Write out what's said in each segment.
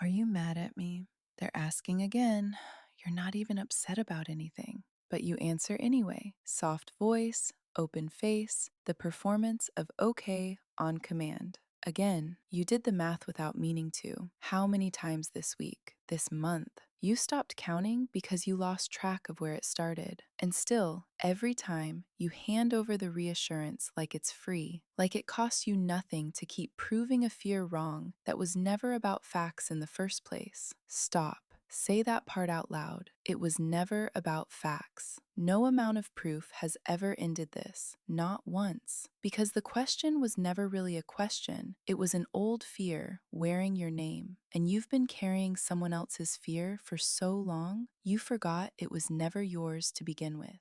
Are you mad at me? They're asking again. You're not even upset about anything, but you answer anyway. Soft voice, open face, the performance of okay on command. Again, you did the math without meaning to. How many times this week, this month? You stopped counting because you lost track of where it started. And still, every time, you hand over the reassurance like it's free, like it costs you nothing to keep proving a fear wrong that was never about facts in the first place. Stop. Say that part out loud. It was never about facts. No amount of proof has ever ended this, not once. Because the question was never really a question. It was an old fear wearing your name. And you've been carrying someone else's fear for so long, you forgot it was never yours to begin with.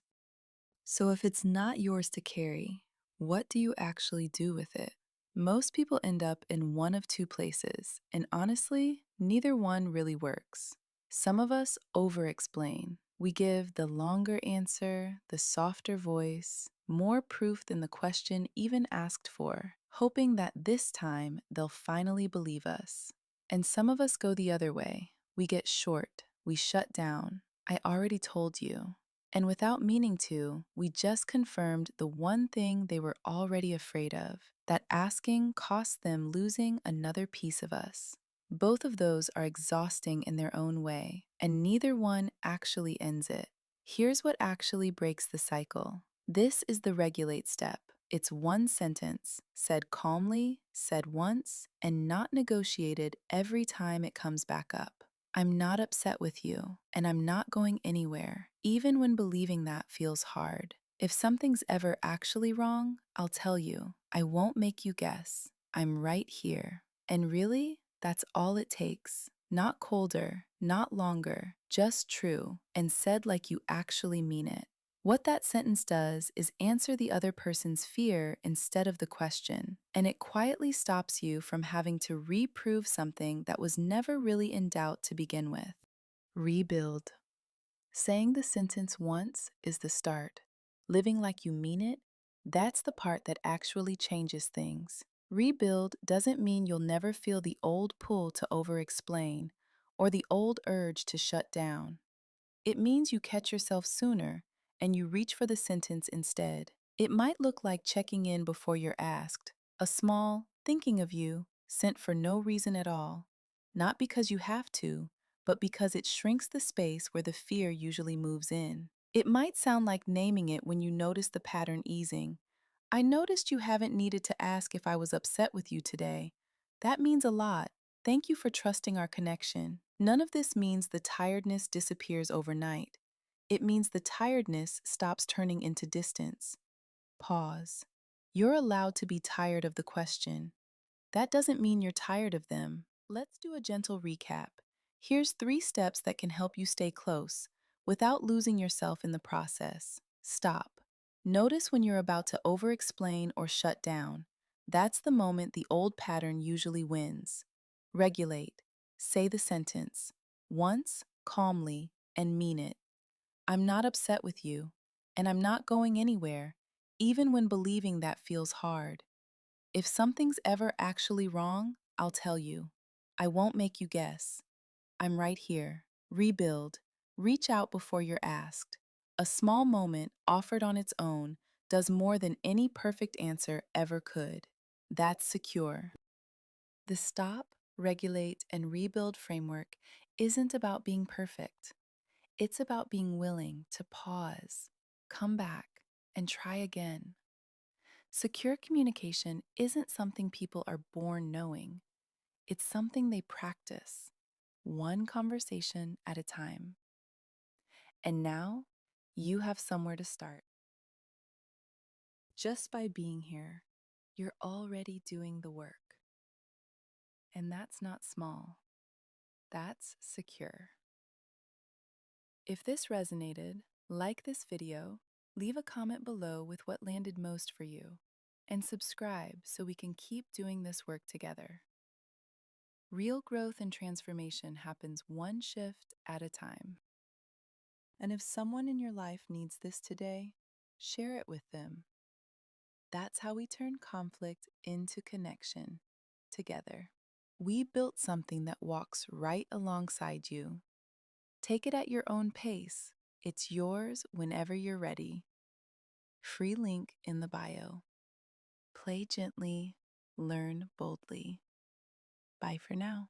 So if it's not yours to carry, what do you actually do with it? Most people end up in one of two places, and honestly, neither one really works. Some of us over-explain. We give the longer answer, the softer voice, more proof than the question even asked for, hoping that this time they'll finally believe us. And some of us go the other way. We get short, we shut down. I already told you. And without meaning to, we just confirmed the one thing they were already afraid of, that asking costs them losing another piece of us. Both of those are exhausting in their own way, and neither one actually ends it. Here's what actually breaks the cycle. This is the regulate step. It's one sentence, said calmly, said once, and not negotiated every time it comes back up. I'm not upset with you, and I'm not going anywhere, even when believing that feels hard. If something's ever actually wrong, I'll tell you. I won't make you guess. I'm right here. And really, that's all it takes. Not colder, not longer, just true, and said like you actually mean it. What that sentence does is answer the other person's fear instead of the question, and it quietly stops you from having to reprove something that was never really in doubt to begin with. Rebuild. Saying the sentence once is the start. Living like you mean it, that's the part that actually changes things. Rebuild doesn't mean you'll never feel the old pull to over-explain or the old urge to shut down. It means you catch yourself sooner and you reach for the sentence instead. It might look like checking in before you're asked, a small, thinking of you, sent for no reason at all. Not because you have to, but because it shrinks the space where the fear usually moves in. It might sound like naming it when you notice the pattern easing. I noticed you haven't needed to ask if I was upset with you today. That means a lot. Thank you for trusting our connection. None of this means the tiredness disappears overnight. It means the tiredness stops turning into distance. Pause. You're allowed to be tired of the question. That doesn't mean you're tired of them. Let's do a gentle recap. Here's 3 steps that can help you stay close without losing yourself in the process. Stop. Notice when you're about to over-explain or shut down. That's the moment the old pattern usually wins. Regulate. Say the sentence once, calmly, and mean it. I'm not upset with you, and I'm not going anywhere, even when believing that feels hard. If something's ever actually wrong, I'll tell you. I won't make you guess. I'm right here. Rebuild. Reach out before you're asked. A small moment offered on its own does more than any perfect answer ever could. That's secure. The stop, regulate, and rebuild framework isn't about being perfect. It's about being willing to pause, come back, and try again. Secure communication isn't something people are born knowing. It's something they practice, one conversation at a time. And now, you have somewhere to start. Just by being here, you're already doing the work. And that's not small. That's secure. If this resonated, like this video, leave a comment below with what landed most for you, and subscribe so we can keep doing this work together. Real growth and transformation happens one shift at a time. And if someone in your life needs this today, share it with them. That's how we turn conflict into connection together. We built something that walks right alongside you. Take it at your own pace. It's yours whenever you're ready. Free link in the bio. Play gently, learn boldly. Bye for now.